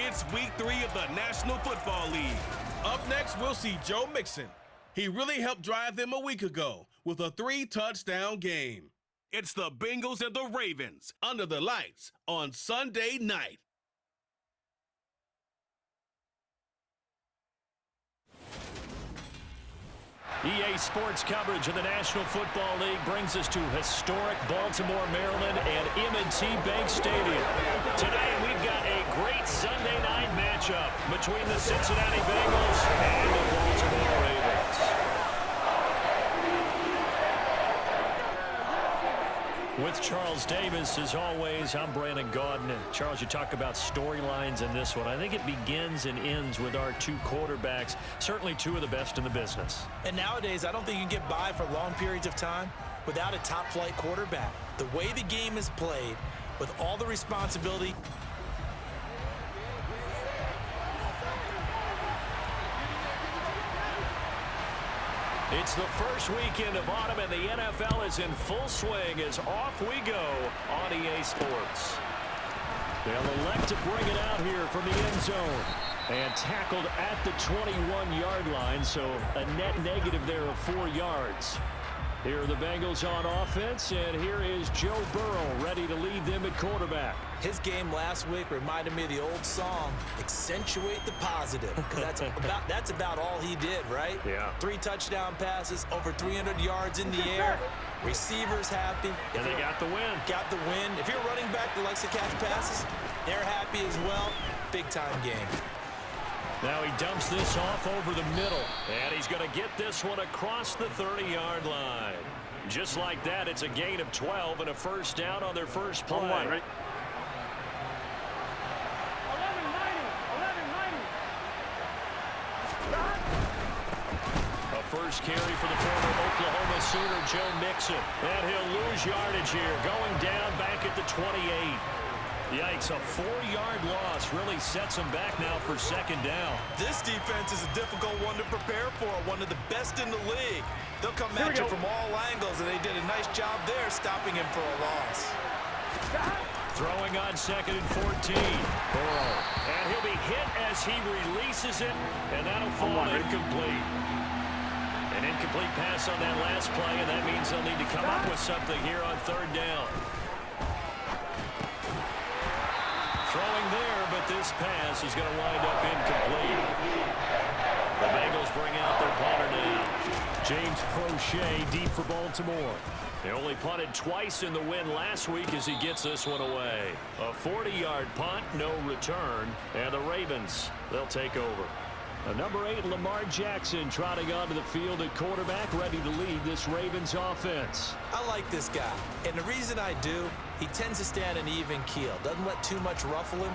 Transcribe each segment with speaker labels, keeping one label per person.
Speaker 1: It's week 3 of the National Football League. Up next, we'll see Joe Mixon. He really helped drive them a week ago with a 3-touchdown game. It's the Bengals and the Ravens under the lights on Sunday night.
Speaker 2: EA Sports coverage of the National Football League brings us to historic Baltimore, Maryland, and M&T Bank Stadium. Today, we've got a great Sunday night matchup between the Cincinnati Bengals and the Baltimore Ravens. With Charles Davis, as always, I'm Brandon Gaudin. Charles, you talk about storylines in this one. I think it begins and ends with our two quarterbacks, certainly two of the best in the business.
Speaker 3: And nowadays, I don't think you can get by for long periods of time without a top-flight quarterback. The way the game is played, with all the responsibility.
Speaker 2: It's the first weekend of autumn, and the NFL is in full swing as off we go on EA Sports. They'll elect to bring it out here from the end zone. And tackled at the 21-yard line, so a net negative there of 4 yards. Here are the Bengals on offense, and here is Joe Burrow ready to lead them at quarterback.
Speaker 3: His game last week reminded me of the old song, accentuate the positive, because that's about all he did, right?
Speaker 2: Yeah.
Speaker 3: 3 touchdown passes, over 300 yards in the air, receivers happy.
Speaker 2: And they got the win.
Speaker 3: Got the win. If you're a running back that likes to catch passes, they're happy as well. Big-time game.
Speaker 2: Now he dumps this off over the middle, and he's going to get this one across the 30-yard line. Just like that, it's a gain of 12 and a first down on their first play.
Speaker 4: Right?
Speaker 2: A first carry for the former Oklahoma Sooner, Joe Mixon. And he'll lose yardage here, going down back at the 28. Yikes, a 4-yard loss really sets him back now for second down.
Speaker 3: This defense is a difficult one to prepare for, one of the best in the league. They'll come at you from all angles, and they did a nice job there stopping him for a loss.
Speaker 2: Throwing on 2nd and 14. Burrow. And he'll be hit as he releases it, and that'll fall incomplete. An incomplete pass on that last play, and that means they'll need to come up with something here on 3rd down. Throwing there, but this pass is going to wind up incomplete. The Bengals bring out their punter now. James Prochet deep for Baltimore. They only punted twice in the win last week as he gets this one away. A 40-yard punt, no return, and the Ravens, they'll take over. Number 8, Lamar Jackson, trotting onto the field at quarterback, ready to lead this Ravens offense.
Speaker 3: I like this guy, and the reason I do, he tends to stay on an even keel. Doesn't let too much ruffle him.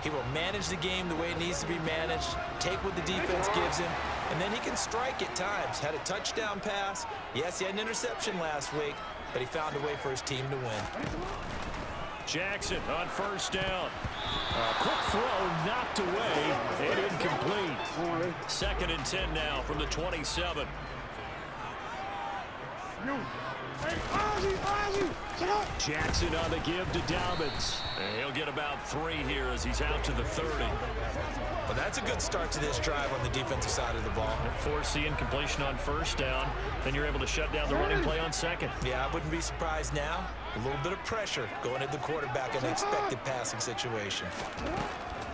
Speaker 3: He will manage the game the way it needs to be managed, take what the defense gives him, and then he can strike at times. Had a touchdown pass. Yes, he had an interception last week, but he found a way for his team to win.
Speaker 2: Jackson on first down. A quick throw knocked away and incomplete. 2nd and 10 now from the 27. Jackson on the give to Dobbins. And he'll get about 3 here as he's out to the 30.
Speaker 3: Well, that's a good start to this drive on the defensive side of the ball.
Speaker 2: Force the incompletion on first down. Then you're able to shut down the running play on 2nd.
Speaker 3: Yeah, I wouldn't be surprised now. A little bit of pressure going at the quarterback in an expected passing situation.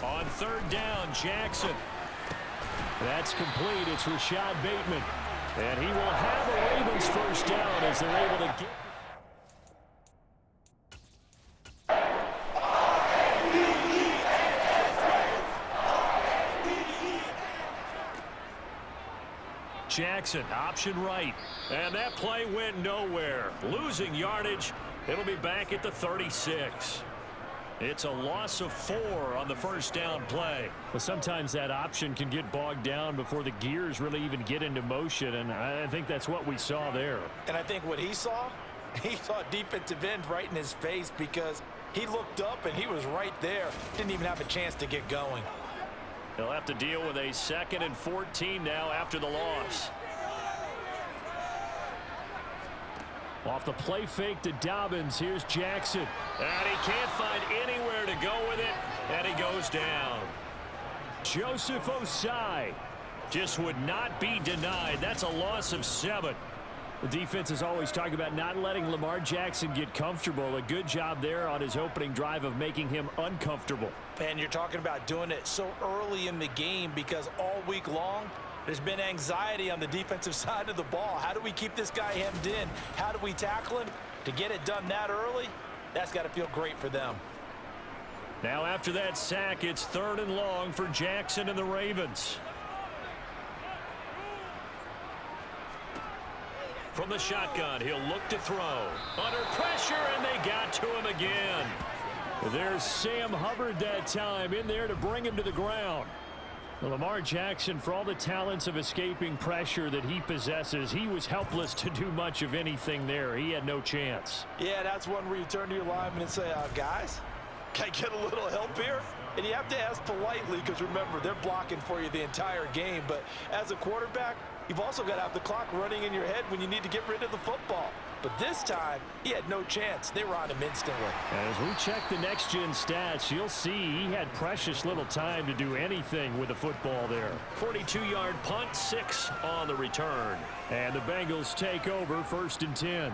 Speaker 2: On 3rd down, Jackson. That's complete. It's Rashad Bateman. And he will have a Ravens first down as they're able to get... Jackson, option right. And that play went nowhere. Losing yardage. It'll be back at the 36. It's a loss of 4 on the first down play. Well, sometimes that option can get bogged down before the gears really even get into motion, and I think that's what we saw there.
Speaker 3: And I think what he saw a defensive end right in his face because he looked up and he was right there. Didn't even have a chance to get going.
Speaker 2: He'll have to deal with a 2nd and 14 now after the loss. Off the play fake to Dobbins, here's Jackson. And he can't find anywhere to go with it, And he goes down. Joseph Osai just would not be denied. That's a loss of 7. The defense is always talking about not letting Lamar Jackson get comfortable. A good job there on his opening drive of making him uncomfortable.
Speaker 3: And you're talking about doing it so early in the game because all week long, there's been anxiety on the defensive side of the ball. How do we keep this guy hemmed in? How do we tackle him? To get it done that early, that's got to feel great for them.
Speaker 2: Now after that sack, it's 3rd and long for Jackson and the Ravens. From the shotgun, he'll look to throw. Under pressure, and they got to him again. There's Sam Hubbard that time in there to bring him to the ground. Well, Lamar Jackson, for all the talents of escaping pressure that he possesses, he was helpless to do much of anything there. He had no chance.
Speaker 3: Yeah, that's one where you turn to your lineman and say, guys, can I get a little help here? And you have to ask politely because, remember, they're blocking for you the entire game. But as a quarterback, you've also got to have the clock running in your head when you need to get rid of the football. But this time, he had no chance. They were on him instantly.
Speaker 2: As we check the next-gen stats, you'll see he had precious little time to do anything with the football there. 42-yard punt, 6 on the return. And the Bengals take over 1st and 10.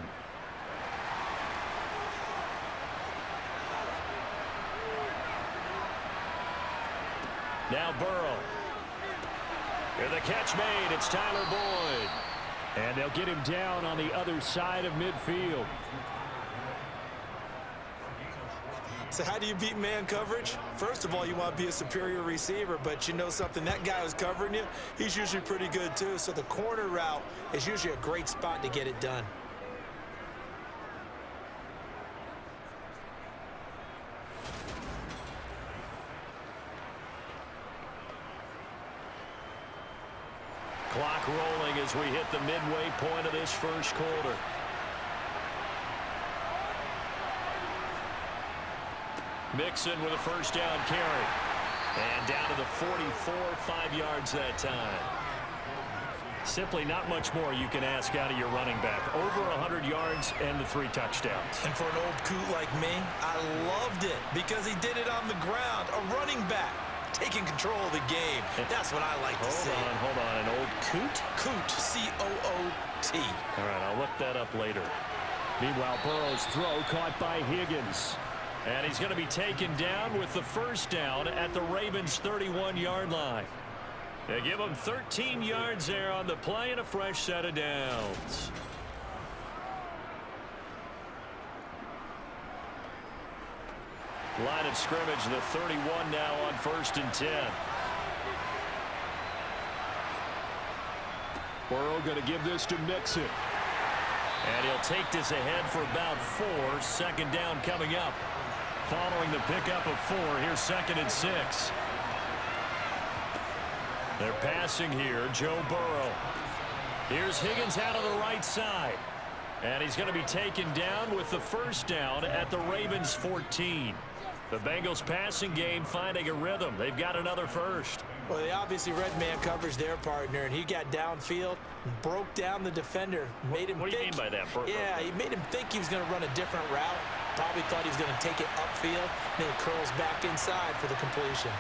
Speaker 2: Now Burrow. And the catch made. It's Tyler Boyd. And they'll get him down on the other side of midfield.
Speaker 3: So how do you beat man coverage? First of all, you want to be a superior receiver, but you know something, that guy who's covering you, he's usually pretty good too. So the corner route is usually a great spot to get it done.
Speaker 2: Clock rolling as we hit the midway point of this first quarter. Mixon with a first down carry. And down to the 44, 5 yards that time. Simply not much more you can ask out of your running back. Over 100 yards and the 3 touchdowns.
Speaker 3: And for an old coot like me, I loved it because he did it on the ground. A running back taking control of the game. That's what I like to see.
Speaker 2: Hold on. An old coot?
Speaker 3: Coot, C-O-O-T.
Speaker 2: All right, I'll look that up later. Meanwhile, Burrow's throw caught by Higgins. And he's going to be taken down with the first down at the Ravens' 31-yard line. They give him 13 yards there on the play and a fresh set of downs. Line of scrimmage, the 31 now on 1st and 10. Burrow going to give this to Mixon. And he'll take this ahead for about 4. 2nd down coming up. Following the pickup of 4, here's 2nd and 6. They're passing here, Joe Burrow. Here's Higgins out of the right side. And he's going to be taken down with the first down at the Ravens' 14. The Bengals passing game finding a rhythm. They've got another first.
Speaker 3: Well, they obviously read man coverage their partner, and he got downfield, broke down the defender, made him
Speaker 2: What do you mean by that?
Speaker 3: Yeah, he made him think he was going to run a different route. Probably thought he was going to take it upfield, then he curls back inside for the completion.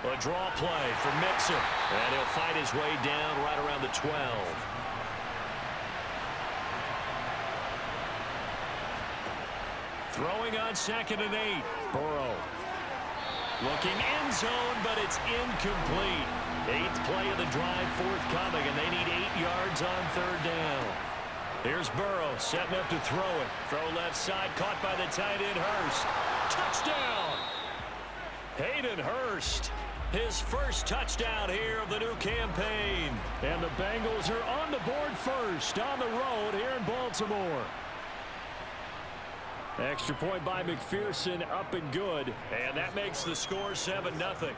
Speaker 2: A draw play for Mixon, and he'll fight his way down right around the 12. Throwing on 2nd and 8. Burrow. Looking end zone, but it's incomplete. 8th play of the drive forthcoming, and they need 8 yards on 3rd down. Here's Burrow setting up to throw it. Throw left side, caught by the tight end Hurst. Touchdown! Hayden Hurst. His first touchdown here of the new campaign. And the Bengals are on the board first on the road here in Baltimore. Extra point by McPherson, up and good. And that makes the score 7-0.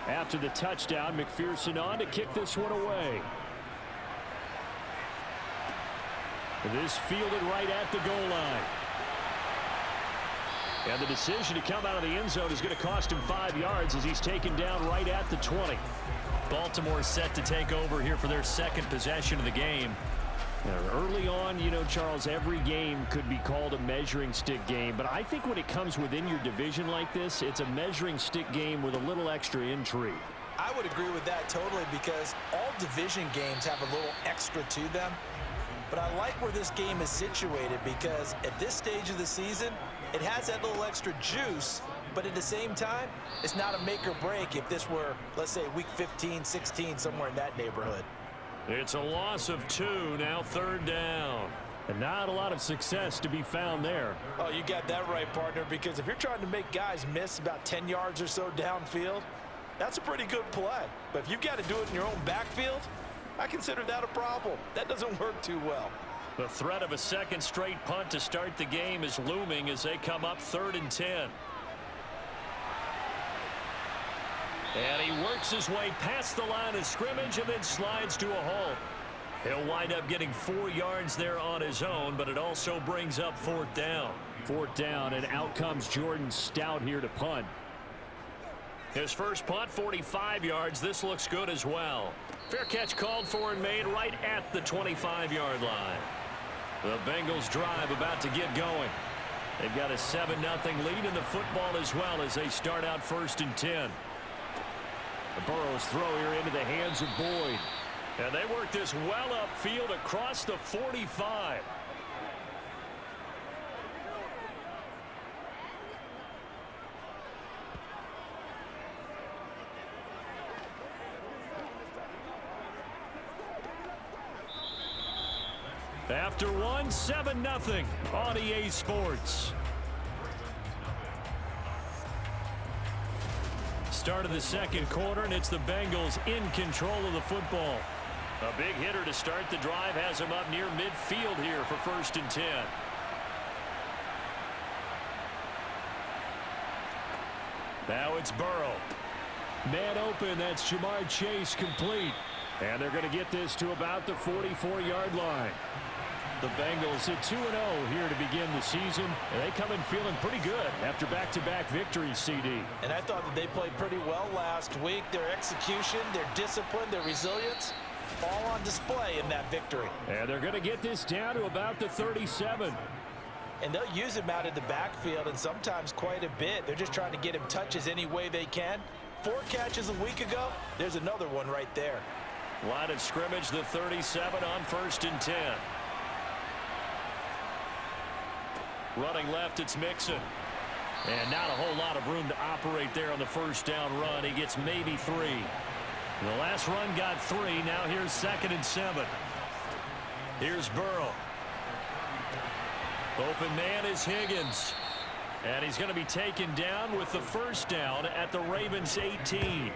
Speaker 2: After the touchdown, McPherson on to kick this one away. This fielded right at the goal line. And the decision to come out of the end zone is going to cost him 5 yards as he's taken down right at the 20.
Speaker 4: Baltimore set to take over here for their second possession of the game.
Speaker 2: Early on, Charles, every game could be called a measuring stick game. But I think when it comes within your division like this, it's a measuring stick game with a little extra intrigue.
Speaker 3: I would agree with that totally because all division games have a little extra to them. But I like where this game is situated because at this stage of the season, it has that little extra juice, but at the same time, it's not a make or break if this were, let's say, week 15, 16, somewhere in that neighborhood.
Speaker 2: It's a loss of 2, now 3rd down. And not a lot of success to be found there.
Speaker 3: Oh, you got that right, partner, because if you're trying to make guys miss about 10 yards or so downfield, that's a pretty good play. But if you've got to do it in your own backfield, I consider that a problem. That doesn't work too well.
Speaker 2: The threat of a second straight punt to start the game is looming as they come up 3rd and 10. And he works his way past the line of scrimmage and then slides to a halt. He'll wind up getting 4 yards there on his own, but it also brings up 4th down. 4th down, and out comes Jordan Stout here to punt. His first punt, 45 yards. This looks good as well. Fair catch called for and made right at the 25-yard line. The Bengals drive about to get going. They've got a 7-0 lead in the football as well as they start out 1st and 10. The Burrows throw here into the hands of Boyd. And they work this well upfield across the 45. After 7-0 on EA Sports. Start of the second quarter, and it's the Bengals in control of the football. A big hitter to start the drive has him up near midfield here for 1st and 10. Now it's Burrow. Man open, that's Jamar Chase complete. And they're going to get this to about the 44-yard line. The Bengals at 2-0 here to begin the season. And they come in feeling pretty good after back-to-back victories, CD.
Speaker 3: And I thought that they played pretty well last week. Their execution, their discipline, their resilience, all on display in that victory.
Speaker 2: And they're going to get this down to about the 37.
Speaker 3: And they'll use him out in the backfield and sometimes quite a bit. They're just trying to get him touches any way they can. 4 catches a week ago. There's another one right there.
Speaker 2: Line of scrimmage, the 37 on 1st and 10. Running left, it's Mixon. And not a whole lot of room to operate there on the 1st down run. He gets maybe 3. The last run got 3. Now here's 2nd and 7. Here's Burrow. Open man is Higgins. And he's going to be taken down with the 1st down at the Ravens 18.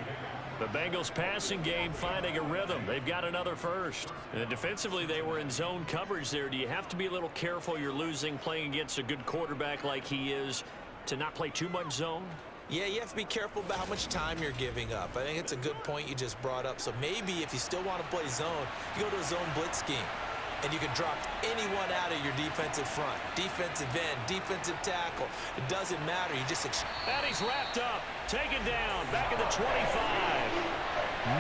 Speaker 2: The Bengals passing game finding a rhythm. They've got another 1st. And defensively, they were in zone coverage there. Do you have to be a little careful you're losing playing against a good quarterback like he is to not play too much zone?
Speaker 3: Yeah, you have to be careful about how much time you're giving up. I think it's a good point you just brought up. So maybe if you still want to play zone, you go to a zone blitz scheme. And you can drop anyone out of your defensive front. Defensive end, defensive tackle. It doesn't matter. You just...
Speaker 2: And he's wrapped up. Taken down. Back at the 25.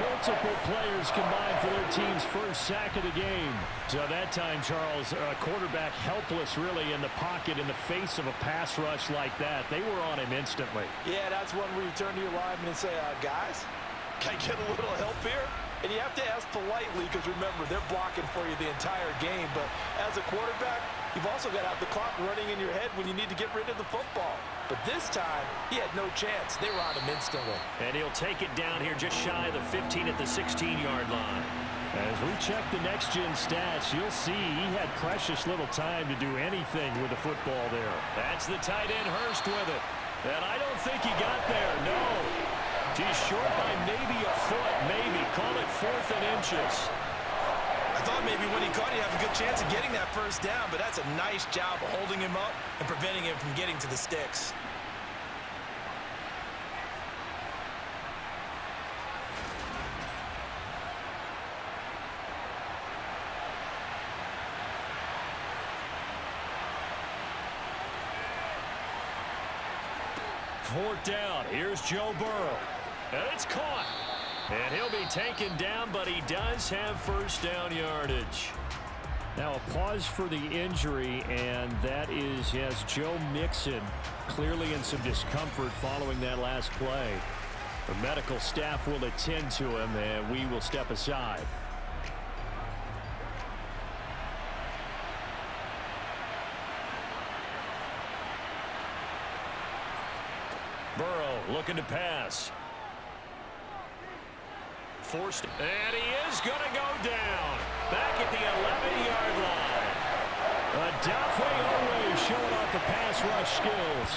Speaker 2: Multiple players combined for their team's first sack of the game. So that time, Charles, quarterback helpless really in the pocket in the face of a pass rush like that. They were on him instantly.
Speaker 3: Yeah, that's one where you turn to your lineman and say, guys, can I get a little help here? And you have to ask politely because, remember, they're blocking for you the entire game. But as a quarterback, you've also got to have the clock running in your head when you need to get rid of the football. But this time, he had no chance. They were on him instantly.
Speaker 2: And he'll take it down here just shy of the 15 at the 16-yard line. As we check the next-gen stats, you'll see he had precious little time to do anything with the football there. That's the tight end Hurst with it. And I don't think he got there, no. He's short by maybe a foot, maybe. Call it 4th and inches.
Speaker 3: I thought maybe when he caught it, he'd have a good chance of getting that 1st down, but that's a nice job of holding him up and preventing him from getting to the sticks.
Speaker 2: 4th down. Here's Joe Burrow. And it's caught. And he'll be taken down, but he does have first down yardage.
Speaker 4: Now a pause for the injury, and that is, yes, Joe Mixon clearly in some discomfort following that last play. The medical staff will attend to him, and we will step aside.
Speaker 2: Burrow looking to pass. Forced, and he is going to go down. Back at the 11-yard line. Adafe always showing off the pass rush skills.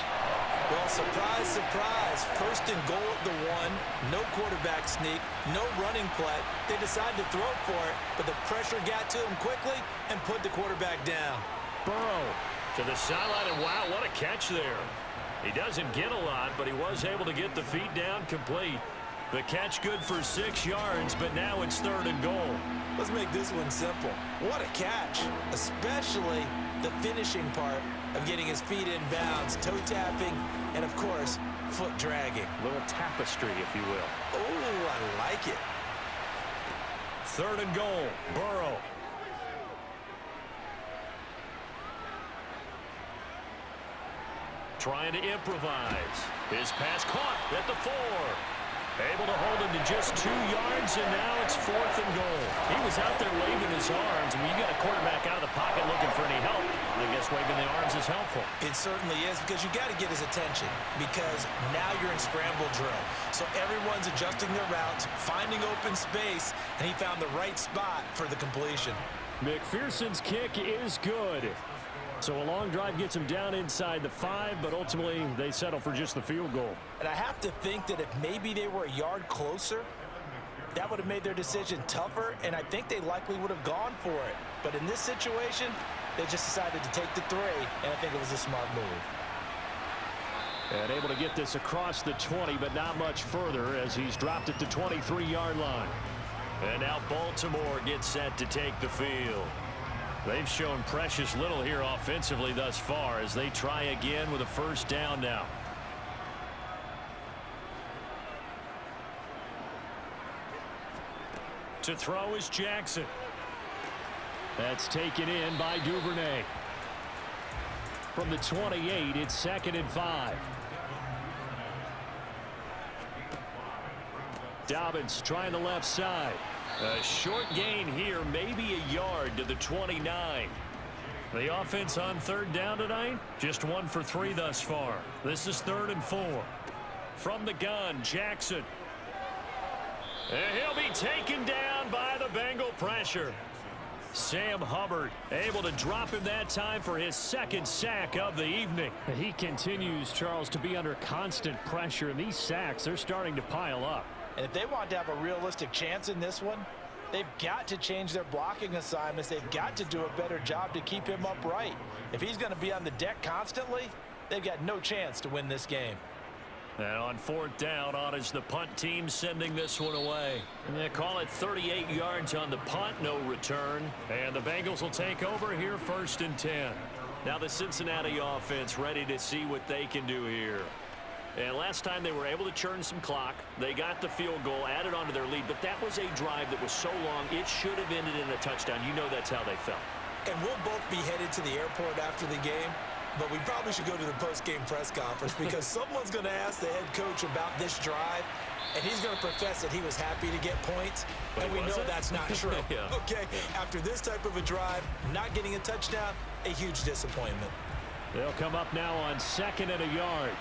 Speaker 3: Well, surprise, surprise. 1st and goal at the 1. No quarterback sneak. No running play. They decided to throw for it, but the pressure got to him quickly and put the quarterback down.
Speaker 2: Burrow to the sideline, and wow, what a catch there. He doesn't get a lot, but he was able to get the feet down complete. The catch good for 6 yards, but now it's 3rd and goal.
Speaker 3: Let's make this one simple. What a catch, especially the finishing part of getting his feet in bounds, toe tapping, and of course, foot dragging.
Speaker 4: A little tapestry, if you will.
Speaker 3: Oh, I like it.
Speaker 2: 3rd and goal, Burrow. Trying to improvise. His pass caught at the 4. Able to hold him to just 2 yards, and now it's 4th and goal. He was out there waving his arms, and when you got a quarterback out of the pocket looking for any help, I guess waving the arms is helpful.
Speaker 3: It certainly is, because you got to get his attention, because now you're in scramble drill. So everyone's adjusting their routes, finding open space, and he found the right spot for the completion.
Speaker 4: McPherson's kick is good. So a long drive gets him down inside the 5, but ultimately they settle for just the field goal.
Speaker 3: And I have to think that if maybe they were a yard closer, that would have made their decision tougher, and I think they likely would have gone for it. But in this situation, they just decided to take the 3, and I think it was a smart move.
Speaker 4: And able to get this across the 20, but not much further as he's dropped at the 23-yard line.
Speaker 2: And now Baltimore gets set to take the field. They've shown precious little here offensively thus far as they try again with a 1st down now. To throw is Jackson.
Speaker 4: That's taken in by Duvernay. From the 28, it's 2nd and 5. Dobbins trying the left side.
Speaker 2: A short gain here, maybe a yard to the 29. The offense on 3rd down tonight, just 1 for 3 thus far. This is 3rd and 4. From the gun, Jackson. And he'll be taken down by the Bengal pressure. Sam Hubbard able to drop him that time for his 2nd sack of the evening.
Speaker 4: He continues, Charles, to be under constant pressure, and these sacks are starting to pile up.
Speaker 3: And if they want to have a realistic chance in this one, they've got to change their blocking assignments. They've got to do a better job to keep him upright. If he's going to be on the deck constantly, they've got no chance to win this game.
Speaker 2: And on 4th down, on is the punt team sending this one away. And they call it 38 yards on the punt, no return. And the Bengals will take over here 1st and 10. Now the Cincinnati offense ready to see what they can do here. And last time they were able to churn some clock. They got the field goal, added onto their lead, but that was a drive that was so long, it should have ended in a touchdown. You know that's how they felt.
Speaker 3: And we'll both be headed to the airport after the game, but we probably should go to the post-game press conference because someone's going to ask the head coach about this drive, and he's going to profess that he was happy to get points, but and we know that's not true.
Speaker 2: Yeah.
Speaker 3: Okay, after this type of a drive, not getting a touchdown, a huge disappointment.
Speaker 4: They'll come up now on 2nd and a yard.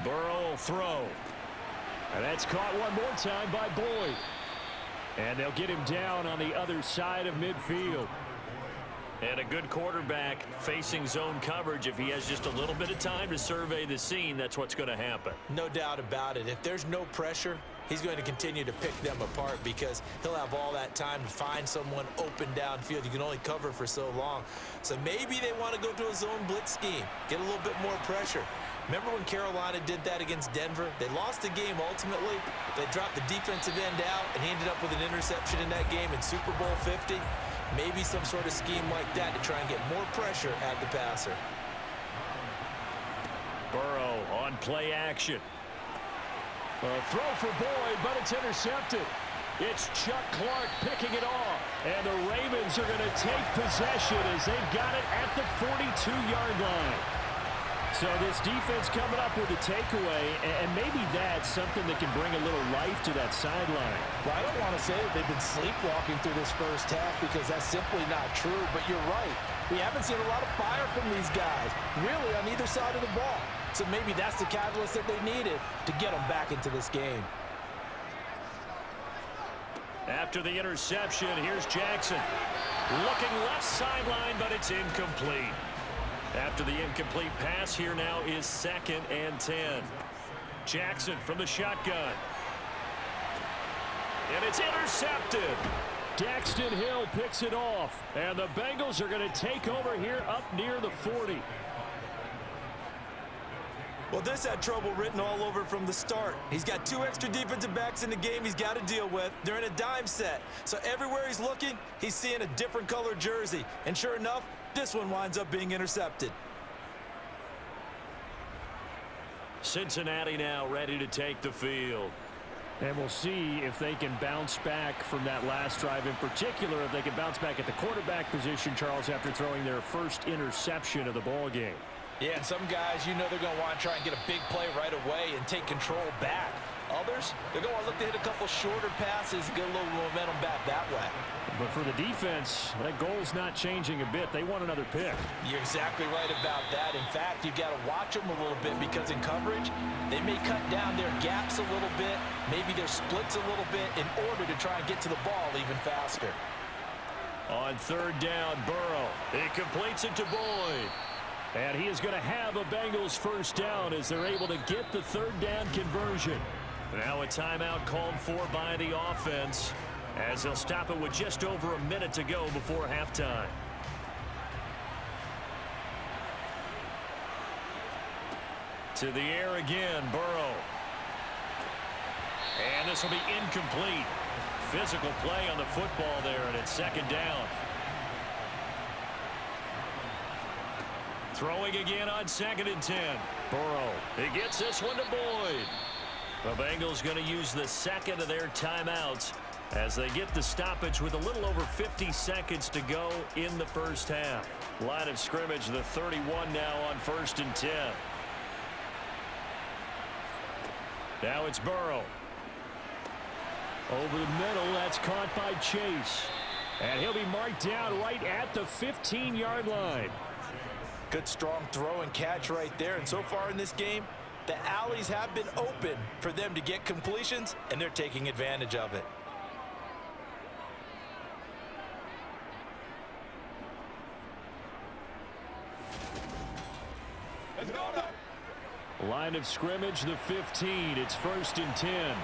Speaker 2: Burrow will throw.
Speaker 4: And that's caught one more time by Boyd. And they'll get him down on the other side of midfield.
Speaker 2: And a good quarterback facing zone coverage. If he has just a little bit of time to survey the scene, that's what's going to happen.
Speaker 3: No doubt about it. If there's no pressure, he's going to continue to pick them apart because he'll have all that time to find someone open downfield. You can only cover for so long. So maybe they want to go to a zone blitz scheme, get a little bit more pressure. Remember when Carolina did that against Denver? They lost the game ultimately. They dropped the defensive end out, and he ended up with an interception in that game in Super Bowl 50. Maybe some sort of scheme like that to try and get more pressure at the passer.
Speaker 2: Burrow on play action.
Speaker 4: A throw for Boyd, but it's intercepted. It's Chuck Clark picking it off. And the Ravens are going to take possession as they've got it at the 42-yard line. So this defense coming up with a takeaway, and maybe that's something that can bring a little life to that sideline.
Speaker 3: Well, I don't want to say that they've been sleepwalking through this first half because that's simply not true, but you're right. We haven't seen a lot of fire from these guys, really, on either side of the ball. So maybe that's the catalyst that they needed to get them back into this game.
Speaker 2: After the interception, here's Jackson. Looking left sideline, but it's incomplete. After the incomplete pass, here now is 2nd and 10. Jackson from the shotgun. And it's intercepted.
Speaker 4: Daxton Hill picks it off. And the Bengals are going to take over here up near the 40.
Speaker 3: Well, this had trouble written all over it from the start. He's got 2 extra defensive backs in the game he's got to deal with. They're in a dime set. So everywhere he's looking, he's seeing a different color jersey. And sure enough, this one winds up being intercepted.
Speaker 2: Cincinnati now ready to take the field.
Speaker 4: And we'll see if they can bounce back from that last drive. In particular, if they can bounce back at the quarterback position, Charles, after throwing their first interception of the ball game.
Speaker 3: Yeah, and some guys, you know they're going to want to try and get a big play right away and take control back. Others, they're going to want to look to hit a couple shorter passes and get a little momentum back that way.
Speaker 4: But for the defense, that goal's not changing a bit. They want another pick.
Speaker 3: You're exactly right about that. In fact, you've got to watch them a little bit because in coverage, they may cut down their gaps a little bit, maybe their splits a little bit in order to try and get to the ball even faster.
Speaker 2: On 3rd down, Burrow. He completes it to Boyd.
Speaker 4: And he is going to have a Bengals first down as they're able to get the 3rd down conversion.
Speaker 2: Now a timeout called for by the offense as they'll stop it with just over a minute to go before halftime. To the air again, Burrow. And this will be incomplete. Physical play on the football there, and it's 2nd down. Throwing again on 2nd and 10. Burrow. He gets this one to Boyd. The Bengals going to use the 2nd of their timeouts as they get the stoppage with a little over 50 seconds to go in the first half. Line of scrimmage, the 31 now on 1st and 10. Now it's Burrow.
Speaker 4: Over the middle, that's caught by Chase. And he'll be marked down right at the 15-yard line.
Speaker 3: Good strong throw and catch right there. And so far in this game, the alleys have been open for them to get completions, and they're taking advantage of it.
Speaker 4: Line of scrimmage, the 15. It's 1st and 10.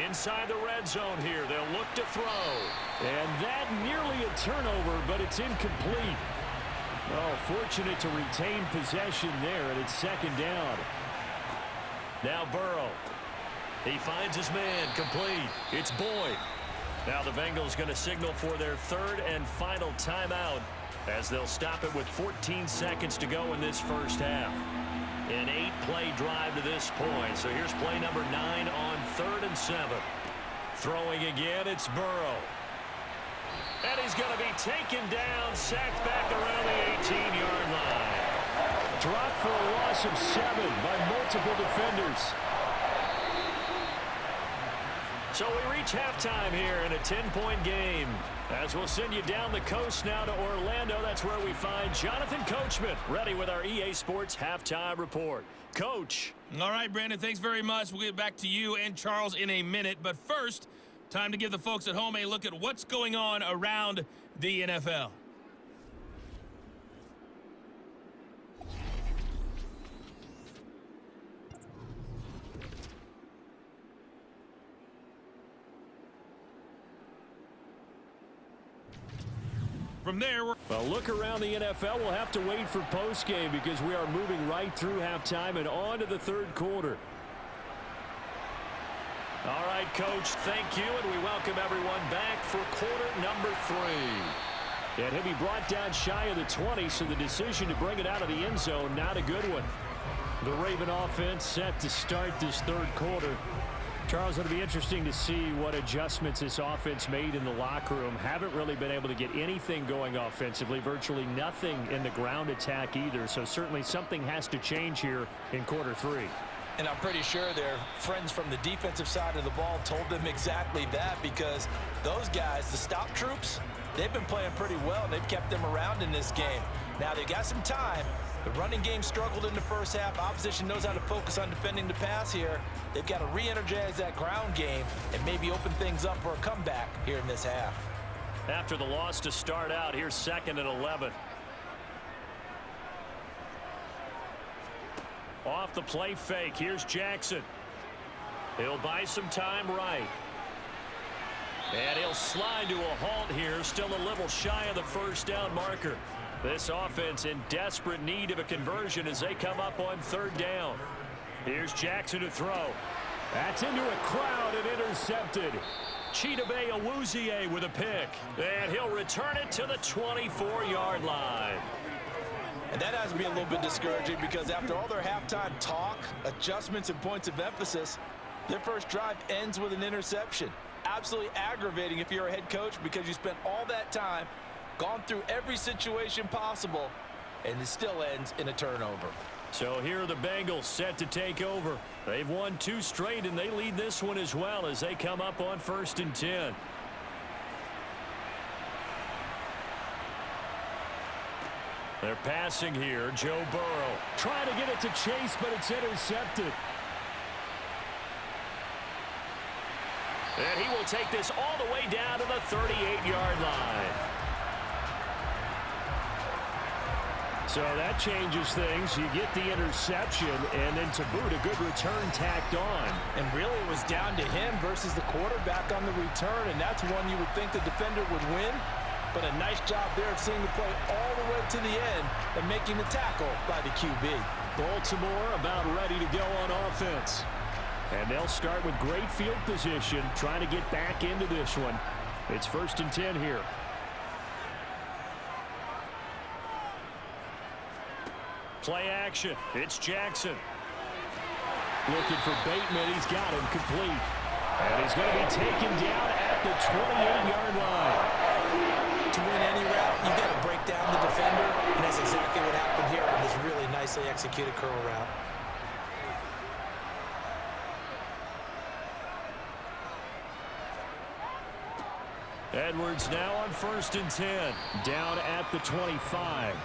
Speaker 2: Inside the red zone here, they'll look to throw.
Speaker 4: And that nearly a turnover, but it's incomplete. Oh, fortunate to retain possession there, and it's 2nd down.
Speaker 2: Now Burrow. He finds his man, complete. It's Boyd. Now the Bengals going to signal for their 3rd and final timeout as they'll stop it with 14 seconds to go in this first half. An 8-play drive to this point. So here's play number 9 on 3rd and 7. Throwing again, it's Burrow. And he's going to be taken down, sacked back around the 18-yard line.
Speaker 4: Dropped for a loss of 7 by multiple defenders.
Speaker 2: So we reach halftime here in a 10-point game. As we'll send you down the coast now to Orlando, that's where we find Jonathan Coachman, ready with our EA Sports Halftime Report. Coach.
Speaker 1: All right, Brandon, thanks very much. We'll get back to you and Charles in a minute. But first, time to give the folks at home a look at what's going on around the NFL. From there,
Speaker 4: well, look around the NFL. We'll have to wait for postgame because we are moving right through halftime and on to the 3rd quarter.
Speaker 2: All right, Coach, thank you, and we welcome everyone back for quarter number 3.
Speaker 4: And he'll be brought down shy of the 20, so the decision to bring it out of the end zone, not a good one. The Raven offense set to start this third quarter. Charles, it'll be interesting to see what adjustments this offense made in the locker room. Haven't really been able to get anything going offensively, virtually nothing in the ground attack either. So certainly something has to change here in quarter three.
Speaker 3: And I'm pretty sure their friends from the defensive side of the ball told them exactly that, because those guys, the stop troops, they've been playing pretty well. They've kept them around in this game. Now they've got some time. The running game struggled in the first half. Opposition knows how to focus on defending the pass here. They've got to re-energize that ground game and maybe open things up for a comeback here in this half.
Speaker 4: After the loss to start out, here's 2nd and 11. Off the play fake, here's Jackson. He'll buy some time right. And he'll slide to a halt here, still a little shy of the first down marker. This offense in desperate need of a conversion as they come up on 3rd down. Here's Jackson to throw. That's into a crowd and intercepted. Chidobe Awuzie with a pick. And he'll return it to the 24-yard line.
Speaker 3: And that has to be a little bit discouraging, because after all their halftime talk, adjustments, and points of emphasis, their first drive ends with an interception. Absolutely aggravating if you're a head coach, because you spent all that time, gone through every situation possible, and it still ends in a turnover.
Speaker 4: So here are the Bengals set to take over. They've won 2 straight, and they lead this one as well as they come up on 1st and 10. They're passing here. Joe Burrow trying to get it to Chase, but it's intercepted. And he will take this all the way down to the 38-yard line. So that changes things. You get the interception, and then to boot, a good return tacked on.
Speaker 3: And really it was down to him versus the quarterback on the return, and that's one you would think the defender would win. But a nice job there of seeing the play all the way to the end and making the tackle by the QB.
Speaker 4: Baltimore about ready to go on offense. And they'll start with great field position, trying to get back into this one. It's 1st and 10 here. Play action. It's Jackson. Looking for Bateman. He's got him complete. And he's going to be taken down at the 28-yard line.
Speaker 3: To win any route, you've got to break down the defender, and that's exactly what happened here on this really nicely executed curl route.
Speaker 4: Edwards now on 1st and 10. Down at the 25.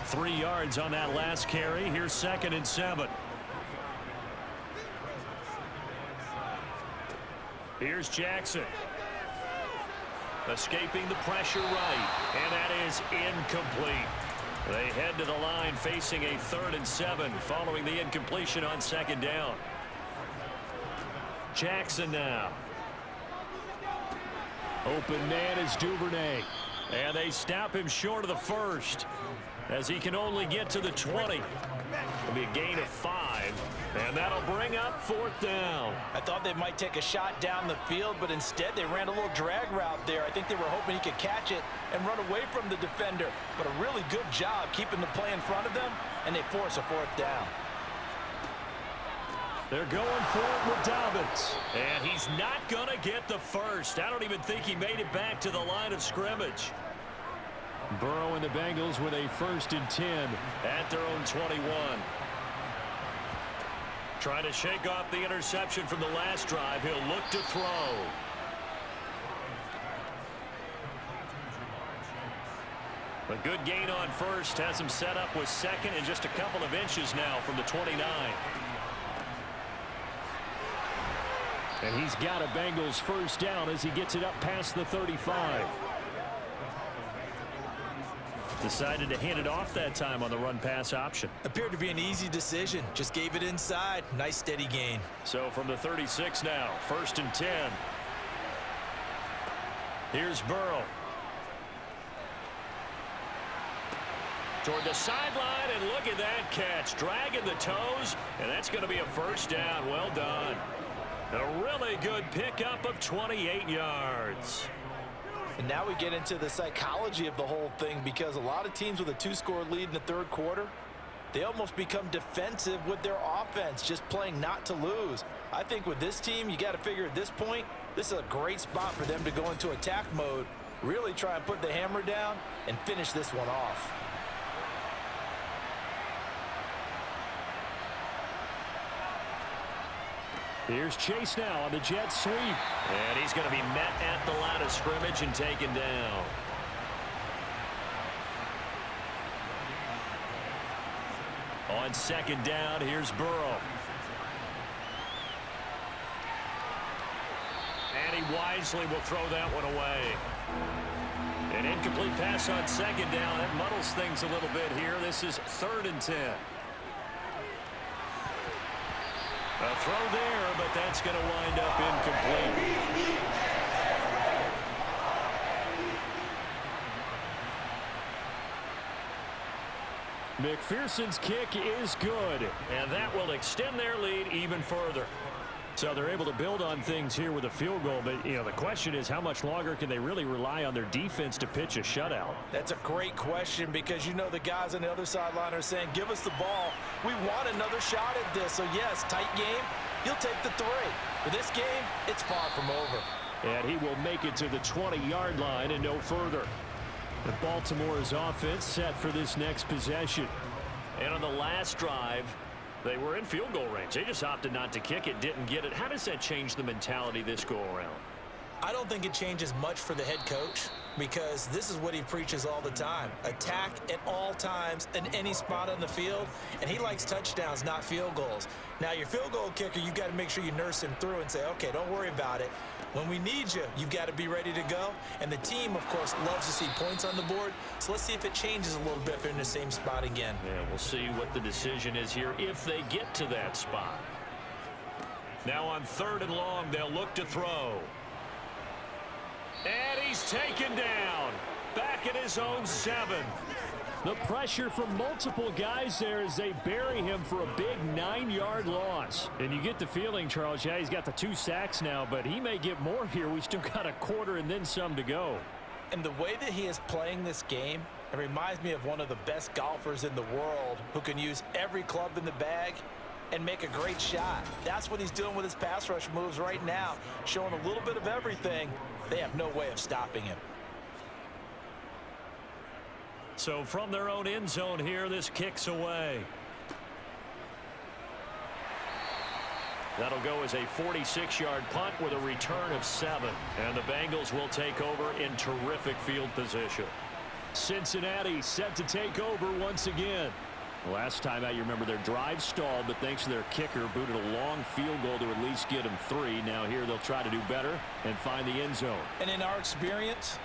Speaker 4: 3 yards on that last carry. Here's 2nd and 7. Here's Jackson. Escaping the pressure right. And that is incomplete. They head to the line facing a 3rd and 7 following the incompletion on 2nd down. Jackson now. Open man is Duvernay. And they stop him short of the 1st as he can only get to the 20. It'll be a gain of 5. And that'll bring up 4th down.
Speaker 3: I thought they might take a shot down the field, but instead they ran a little drag route there. I think they were hoping he could catch it and run away from the defender. But a really good job keeping the play in front of them, and they force a 4th down.
Speaker 4: They're going for it with Dobbins. And he's not going to get the 1st. I don't even think he made it back to the line of scrimmage. Burrow and the Bengals with a 1st and 10 at their own 21. Trying to shake off the interception from the last drive. He'll look to throw. A good gain on 1st has him set up with 2nd and just a couple of inches now from the 29. And he's got a Bengals 1st down as he gets it up past the 35. Decided to hand it off that time on the run-pass option.
Speaker 3: Appeared to be an easy decision. Just gave it inside. Nice steady gain.
Speaker 4: So from the 36 now, 1st and 10. Here's Burrow. Toward the sideline, and look at that catch. Dragging the toes, and that's going to be a 1st down. Well done. A really good pickup of 28 yards.
Speaker 3: And now we get into the psychology of the whole thing, because a lot of teams with a 2-score lead in the third quarter, they almost become defensive with their offense, just playing not to lose. I think with this team, you got to figure at this point, this is a great spot for them to go into attack mode, really try and put the hammer down and finish this one off.
Speaker 4: Here's Chase now on the jet sweep.
Speaker 2: And he's going to be met at the line of scrimmage and taken down. On second down, here's Burrow. And he wisely will throw that one away. An incomplete pass on second down. That muddles things a little bit here. This is 3rd and 10. A throw there, but that's going to wind up incomplete.
Speaker 4: McPherson's kick is good,
Speaker 2: and that will extend their lead even further.
Speaker 4: So they're able to build on things here with a field goal, but the question is, how much longer can they really rely on their defense to pitch a shutout?
Speaker 3: That's a great question, because the guys on the other sideline are saying, give us the ball. We want another shot at this. So yes, tight game, you'll take the 3. But this game, it's far from over.
Speaker 4: And he will make it to the 20-yard line and no further. The Baltimore's offense set for this next possession.
Speaker 2: And on the last drive, they were in field goal range. They just opted not to kick it, didn't get it. How does that change the mentality this go-around?
Speaker 3: I don't think it changes much for the head coach, because this is what he preaches all the time. Attack at all times in any spot on the field, and he likes touchdowns, not field goals. Now, your field goal kicker, you've got to make sure you nurse him through and say, okay, don't worry about it. When we need you, you've got to be ready to go. And the team, of course, loves to see points on the board. So let's see if it changes a little bit if they're in the same spot again.
Speaker 2: Yeah, we'll see what the decision is here if they get to that spot. Now on 3rd and long, they'll look to throw. And he's taken down. Back at his own 7.
Speaker 4: The pressure from multiple guys there as they bury him for a big 9-yard loss. And you get the feeling, Charles, yeah, he's got the 2 sacks now, but he may get more here. We still got a quarter and then some to go.
Speaker 3: And the way that he is playing this game, it reminds me of one of the best golfers in the world who can use every club in the bag and make a great shot. That's what he's doing with his pass rush moves right now, showing a little bit of everything. They have no way of stopping him.
Speaker 2: So from their own end zone here, this kicks away. That'll go as a 46-yard punt with a return of 7. And the Bengals will take over in terrific field position.
Speaker 4: Cincinnati set to take over once again. Last time out, you remember their drive stalled, but thanks to their kicker, booted a long field goal to at least get them 3. Now here they'll try to do better and find the end zone.
Speaker 3: And in our experience,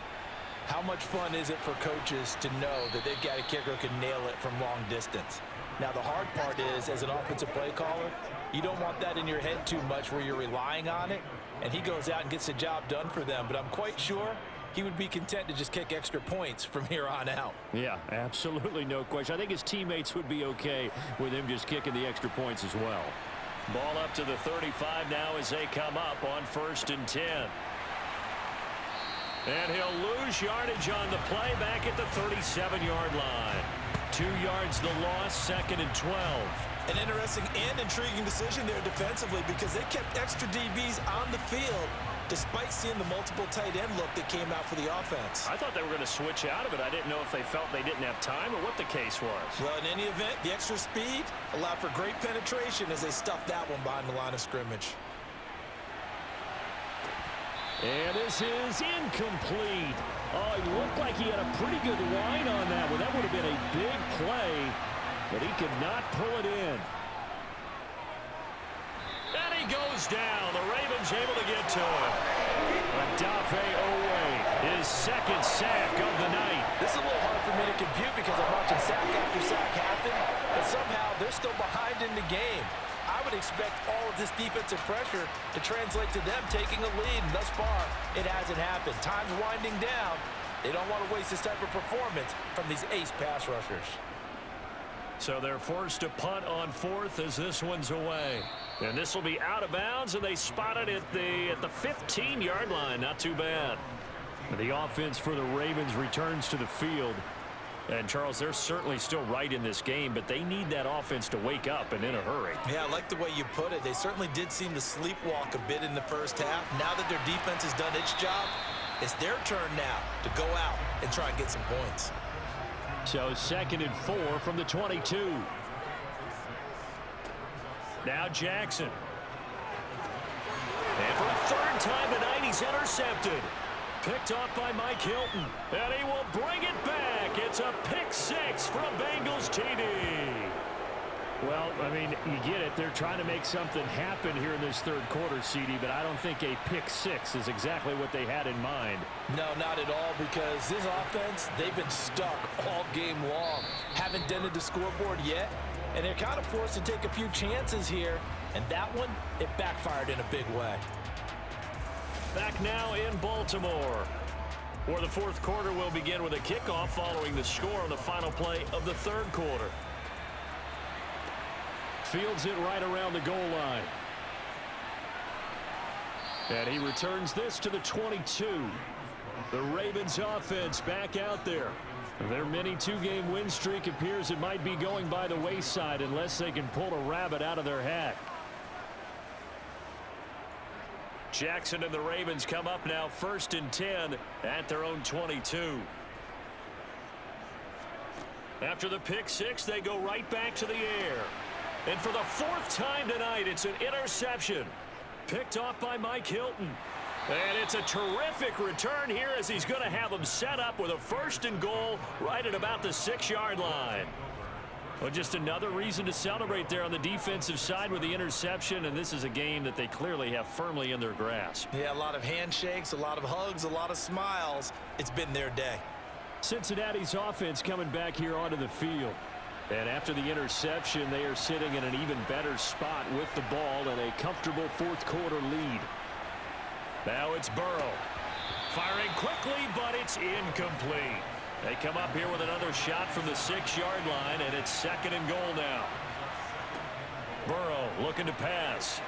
Speaker 3: how much fun is it for coaches to know that they've got a kicker who can nail it from long distance? Now, the hard part is, as an offensive play caller, you don't want that in your head too much where you're relying on it, and he goes out and gets the job done for them. But I'm quite sure he would be content to just kick extra points from here on out.
Speaker 4: Yeah, absolutely no question. I think his teammates would be okay with him just kicking the extra points as well.
Speaker 2: Ball up to the 35 now as they come up on 1st and 10. And he'll lose yardage on the play back at the 37-yard line. 2 yards the loss, 2nd and 12.
Speaker 3: An interesting and intriguing decision there defensively, because they kept extra DBs on the field despite seeing the multiple tight end look that came out for the offense.
Speaker 2: I thought they were going to switch out of it. I didn't know if they felt they didn't have time or what the case was.
Speaker 3: Well, in any event, the extra speed allowed for great penetration as they stuffed that one behind the line of scrimmage.
Speaker 4: And this is incomplete. Oh, it looked like he had a pretty good line on that one. That would have been a big play, but he could not pull it in.
Speaker 2: And he goes down. The Ravens able to get to him.
Speaker 4: Odafe Owe, his 2nd sack of the night.
Speaker 3: This is a little hard for me to compute because I'm watching sack after sack happen, but somehow they're still behind in the game. I would expect all of this defensive pressure to translate to them taking a lead, and thus far, it hasn't happened. Time's winding down. They don't want to waste this type of performance from these ace pass rushers.
Speaker 2: So they're forced to punt on 4th as this one's away. And this will be out of bounds, and they spot it at the 15-yard line. Not too bad.
Speaker 4: The offense for the Ravens returns to the field. And, Charles, they're certainly still right in this game, but they need that offense to wake up and in a hurry.
Speaker 3: Yeah, I like the way you put it. They certainly did seem to sleepwalk a bit in the first half. Now that their defense has done its job, it's their turn now to go out and try and get some points.
Speaker 4: So 2nd and 4 from the 22. Now Jackson. And for a third time tonight, he's intercepted. Picked off by Mike Hilton. And he will bring it back. It's a pick six from Bengals TD. Well, I mean, you get it. They're trying to make something happen here in this third quarter, CD, but I don't think a pick six is exactly what they had in mind.
Speaker 3: No, not at all, because this offense, they've been stuck all game long. Haven't dented the scoreboard yet, and they're kind of forced to take a few chances here, and that one, it backfired in a big way.
Speaker 4: Back now in Baltimore, where the fourth quarter will begin with a kickoff following the score on the final play of the third quarter. Fields it right around the goal line. And he returns this to the 22. The Ravens offense back out there. Their mini two-game win streak appears it might be going by the wayside unless they can pull a rabbit out of their hat. Jackson and the Ravens come up now 1st and 10 at their own 22. After the pick six, they go right back to the air. And for the 4th time tonight, it's an interception. Picked off by Mike Hilton. And it's a terrific return here as he's going to have them set up with a 1st and goal right at about the 6-yard line. Well, just another reason to celebrate there on the defensive side with the interception, and this is a game that they clearly have firmly in their grasp.
Speaker 3: Yeah, a lot of handshakes, a lot of hugs, a lot of smiles. It's been their day.
Speaker 4: Cincinnati's offense coming back here onto the field. And after the interception, they are sitting in an even better spot with the ball and a comfortable fourth quarter lead. Now it's Burrow. Firing quickly, but it's incomplete. They come up here with another shot from the 6-yard line, and it's 2nd and goal now. Burrow looking to pass.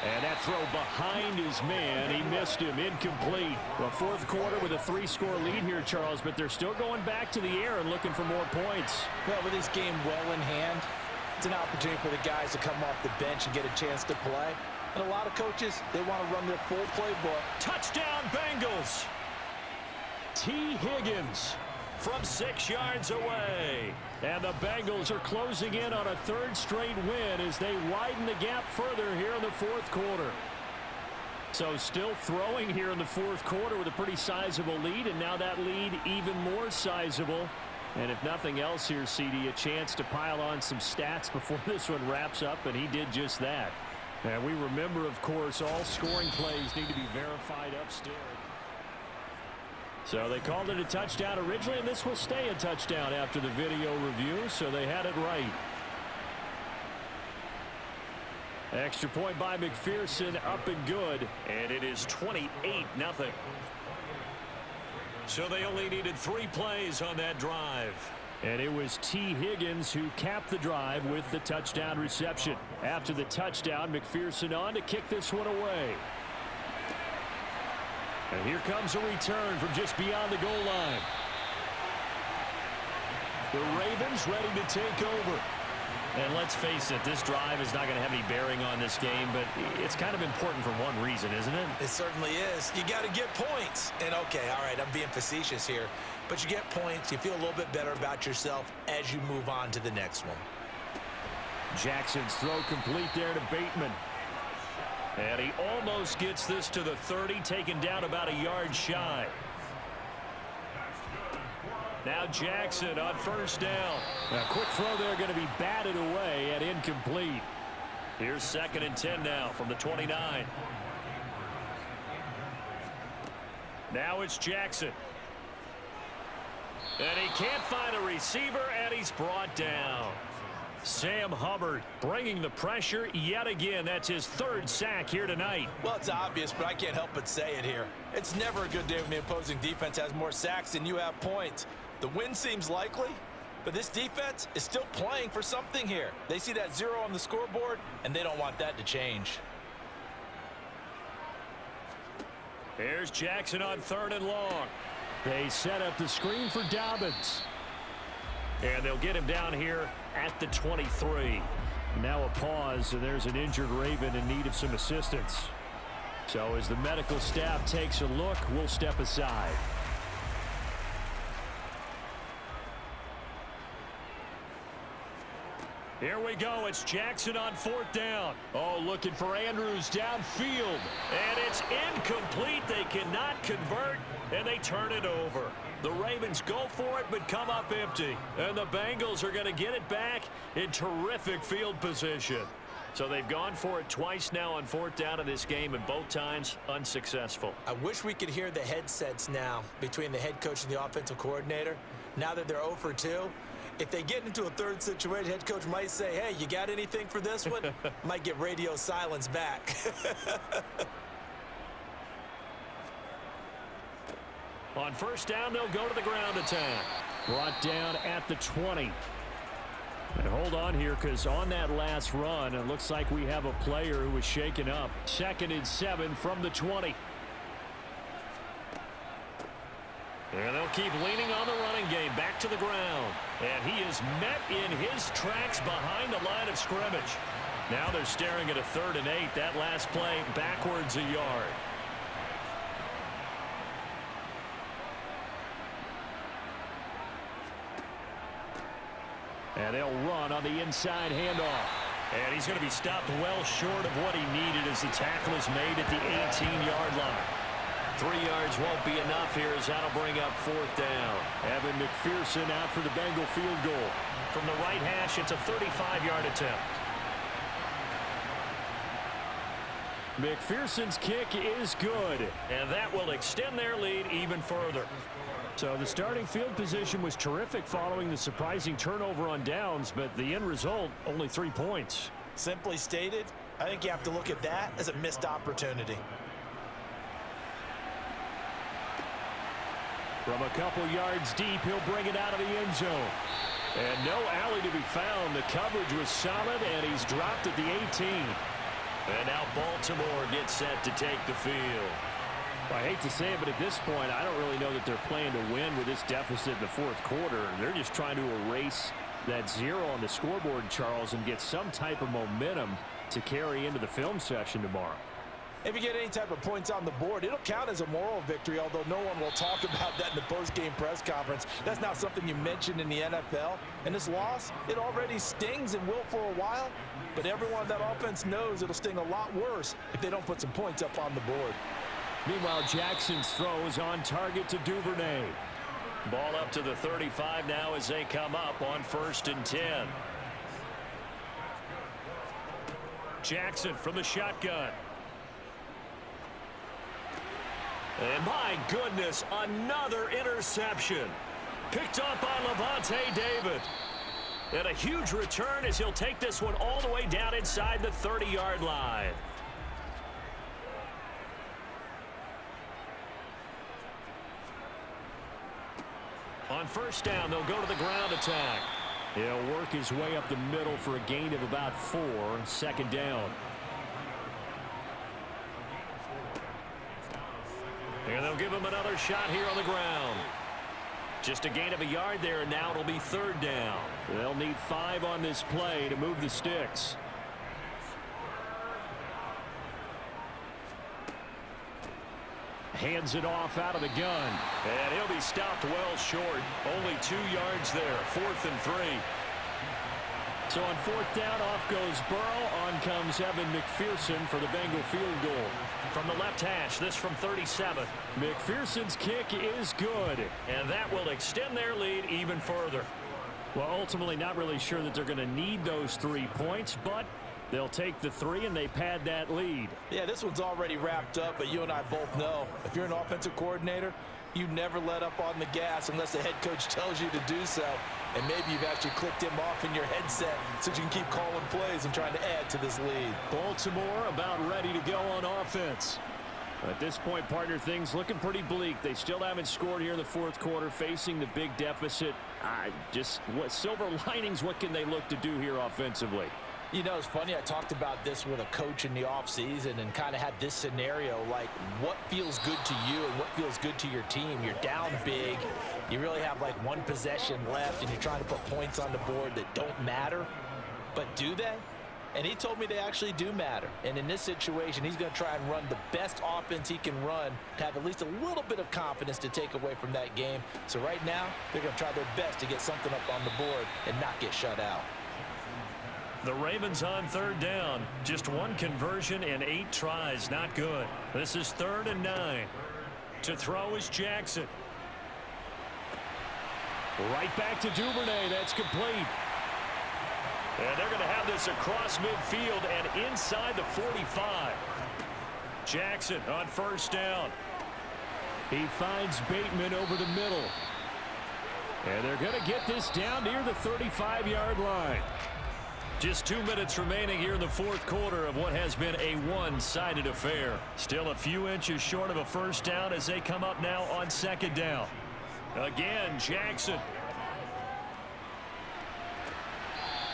Speaker 4: And that throw behind his man. He missed him. Incomplete. Well, fourth quarter with a 3-score lead here, Charles, but they're still going back to the air and looking for more points.
Speaker 3: Well, with this game well in hand, it's an opportunity for the guys to come off the bench and get a chance to play. And a lot of coaches, they want to run their full playbook.
Speaker 4: Touchdown, Bengals! T. Higgins from 6 yards away. And the Bengals are closing in on a 3rd straight win as they widen the gap further here in the fourth quarter. So still throwing here in the fourth quarter with a pretty sizable lead, and now that lead even more sizable. And if nothing else here, CD, a chance to pile on some stats before this one wraps up, and he did just that. And we remember, of course, all scoring plays need to be verified upstairs. So they called it a touchdown originally, and this will stay a touchdown after the video review, so they had it right. Extra point by McPherson, up and good, and it is 28-0. So they only needed 3 plays on that drive. And it was T. Higgins who capped the drive with the touchdown reception. After the touchdown, McPherson on to kick this one away. And here comes a return from just beyond the goal line. The Ravens ready to take over. And let's face it, this drive is not going to have any bearing on this game, but it's kind of important for one reason, isn't it?
Speaker 3: It certainly is. You got to get points. And okay, all right, I'm being facetious here, but you get points, you feel a little bit better about yourself as you move on to the next one.
Speaker 4: Jackson's throw complete there to Bateman. And he almost gets this to the 30, taken down about a yard shy. Now Jackson on 1st down. A quick throw there going to be batted away and incomplete. Here's 2nd and 10 now from the 29. Now it's Jackson. And he can't find a receiver, and he's brought down. Sam Hubbard bringing the pressure yet again. That's his 3rd sack here tonight.
Speaker 3: Well, it's obvious, but I can't help but say it here. It's never a good day when the opposing defense has more sacks than you have points. The win seems likely, but this defense is still playing for something here. They see that 0 on the scoreboard, and they don't want that to change.
Speaker 2: Here's Jackson on 3rd and long.
Speaker 4: They set up the screen for Dobbins.
Speaker 2: And they'll get him down here at the 23.
Speaker 4: Now a pause, and there's an injured Raven in need of some assistance. So as the medical staff takes a look, we'll step aside.
Speaker 2: Here we go. It's Jackson on 4th down.
Speaker 4: Oh, looking for Andrews downfield.
Speaker 2: And it's incomplete. They cannot convert, and they turn it over. The Ravens go for it, but come up empty. And the Bengals are going to get it back in terrific field position. So they've gone for it twice now on 4th down in this game, and both times unsuccessful.
Speaker 3: I wish we could hear the headsets now between the head coach and the offensive coordinator. Now that they're 0 for 2, if they get into a third situation, head coach might say, hey, you got anything for this one? Might get radio silence back.
Speaker 2: On 1st down, they'll go to the ground attack.
Speaker 4: Brought down at the 20. And hold on here, because on that last run, it looks like we have a player who was shaken up. 2nd and 7 from the 20.
Speaker 2: And they'll keep leaning on the running game back to the ground. And he is met in his tracks behind the line of scrimmage. Now they're staring at a 3rd and 8. That last play backwards a yard.
Speaker 4: And they'll run on the inside handoff.
Speaker 2: And he's going to be stopped well short of what he needed as the tackle is made at the 18-yard line. 3 yards won't be enough here as that'll bring up 4th down.
Speaker 4: Evan McPherson out for the Bengal field goal.
Speaker 2: From the right hash, it's a 35-yard attempt.
Speaker 4: McPherson's kick is good.
Speaker 2: And that will extend their lead even further.
Speaker 4: So the starting field position was terrific following the surprising turnover on downs, but the end result, only 3 points.
Speaker 3: Simply stated, I think you have to look at that as a missed opportunity.
Speaker 4: From a couple yards deep, he'll bring it out of the end zone. And no alley to be found. The coverage was solid, and he's dropped at the 18.
Speaker 2: And now Baltimore gets set to take the field.
Speaker 4: I hate to say it, but at this point, I don't really know that they're playing to win with this deficit in the 4th quarter. They're just trying to erase that 0 on the scoreboard, Charles, and get some type of momentum to carry into the film session tomorrow.
Speaker 3: If you get any type of points on the board, it'll count as a moral victory, although no one will talk about that in the post-game press conference. That's not something you mentioned in the NFL. And this loss, it already stings and will for a while, but everyone on that offense knows it'll sting a lot worse if they don't put some points up on the board.
Speaker 4: Meanwhile, Jackson's throw is on target to Duvernay.
Speaker 2: Ball up to the 35 now as they come up on 1st and 10. Jackson from the shotgun. And my goodness, another interception. Picked up by Levante David. And a huge return as he'll take this one all the way down inside the 30-yard line. On 1st down, they'll go to the ground attack.
Speaker 4: He'll work his way up the middle for a gain of about 4. 2nd down.
Speaker 2: And they'll give him another shot here on the ground. Just a gain of a yard there, and now it'll be 3rd down.
Speaker 4: They'll need 5 on this play to move the sticks. Hands it off out of the gun.
Speaker 2: And he'll be stopped well short. Only 2 yards there. 4th and 3.
Speaker 4: So on 4th down, off goes Burrow. On comes Evan McPherson for the Bengal field goal.
Speaker 2: From the left hash, this from 37.
Speaker 4: McPherson's kick is good.
Speaker 2: And that will extend their lead even further.
Speaker 4: Well, ultimately not really sure that they're going to need those 3 points, but they'll take the 3 and they pad that lead.
Speaker 3: Yeah, this one's already wrapped up, but you and I both know if you're an offensive coordinator, you never let up on the gas unless the head coach tells you to do so. And maybe you've actually clicked him off in your headset so you can keep calling plays and trying to add to this lead.
Speaker 4: Baltimore about ready to go on offense. At this point, partner, things looking pretty bleak. They still haven't scored here in the 4th quarter, facing the big deficit. What silver linings, what can they look to do here offensively?
Speaker 3: You know, it's funny, I talked about this with a coach in the offseason and kind of had this scenario, like what feels good to you and what feels good to your team. You're down big. You really have like one possession left, and you're trying to put points on the board that don't matter. But do they? And he told me they actually do matter. And in this situation, he's going to try and run the best offense he can run to have at least a little bit of confidence to take away from that game. So right now, they're going to try their best to get something up on the board and not get shut out.
Speaker 2: The Ravens on third down. Just one conversion and 8 tries. Not good. This is 3rd and 9. To throw is Jackson. Right back to Duvernay. That's complete. And they're going to have this across midfield and inside the 45. Jackson on first down.
Speaker 4: He finds Bateman over the middle. And they're going to get this down near the 35-yard line.
Speaker 2: Just 2 minutes remaining here in the 4th quarter of what has been a one-sided affair. Still a few inches short of a first down as they come up now on 2nd down. Again, Jackson.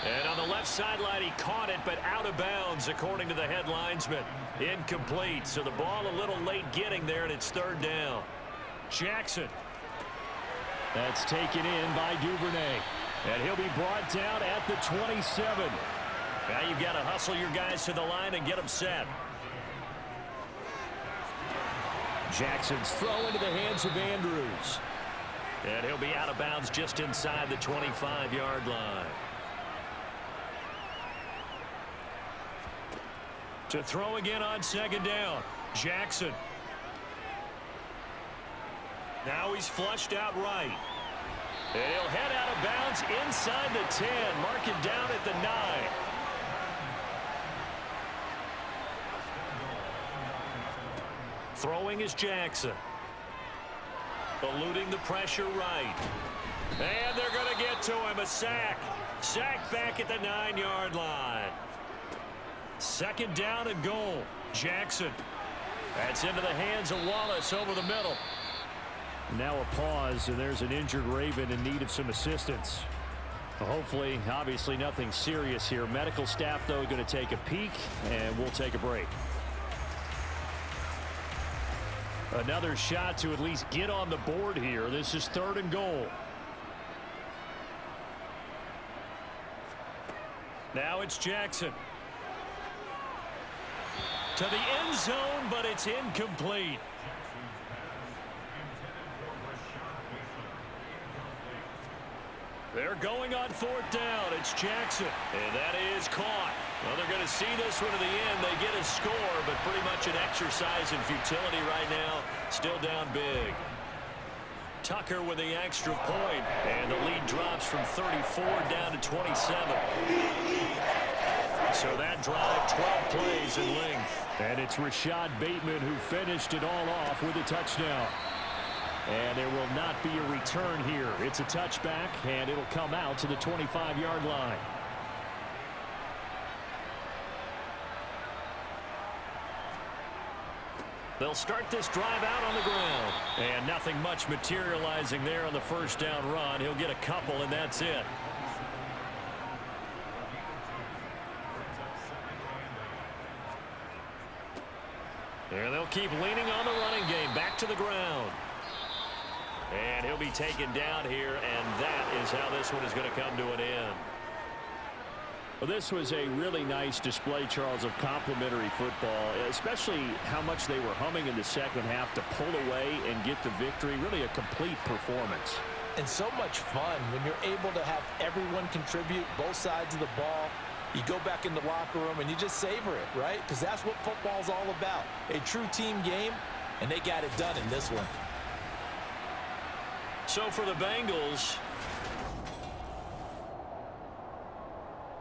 Speaker 2: And on the left sideline, he caught it, but out of bounds, according to the headlinesman. Incomplete, so the ball a little late getting there, and it's 3rd down. Jackson.
Speaker 4: That's taken in by Duvernay. And he'll be brought down at the 27.
Speaker 2: Now you've got to hustle your guys to the line and get them set.
Speaker 4: Jackson's throw into the hands of Andrews.
Speaker 2: And he'll be out of bounds just inside the 25-yard line. To throw again on 2nd down. Jackson. Now he's flushed out right. And he'll head out of bounds inside the 10. Mark it down at the 9. Throwing is Jackson. Eluding the pressure right. And they're going to get to him. A sack. Sack back at the 9-yard line. 2nd down and goal. Jackson. That's into the hands of Wallace over the middle.
Speaker 4: Now a pause, and there's an injured Raven in need of some assistance. Hopefully, obviously nothing serious here. Medical staff, though, going to take a peek, and we'll take a break. Another shot to at least get on the board here. This is 3rd and goal. Now it's Jackson. To the end zone, but it's incomplete. They're going on 4th down. It's Jackson. And that is caught. Well, they're going to see this one to the end. They get a score, but pretty much an exercise in futility right now. Still down big. Tucker with the extra point. And the lead drops from 34 down to 27. So that drive, 12 plays in length. And it's Rashad Bateman who finished it all off with a touchdown. And there will not be a return here. It's a touchback, and it'll come out to the 25-yard line.
Speaker 2: They'll start this drive out on the ground. And nothing much materializing there on the first down run. He'll get a couple, and that's it. And they'll keep leaning on the running game. Back to the ground. And he'll be taken down here, and that is how this one is going to come to an end.
Speaker 4: Well, this was a really nice display, Charles, of complimentary football, especially how much they were humming in the second half to pull away and get the victory. Really a complete performance.
Speaker 3: And so much fun when you're able to have everyone contribute, both sides of the ball. You go back in the locker room and you just savor it, right? Because that's what football's all about. A true team game, and they got it done in this one.
Speaker 2: So for the Bengals,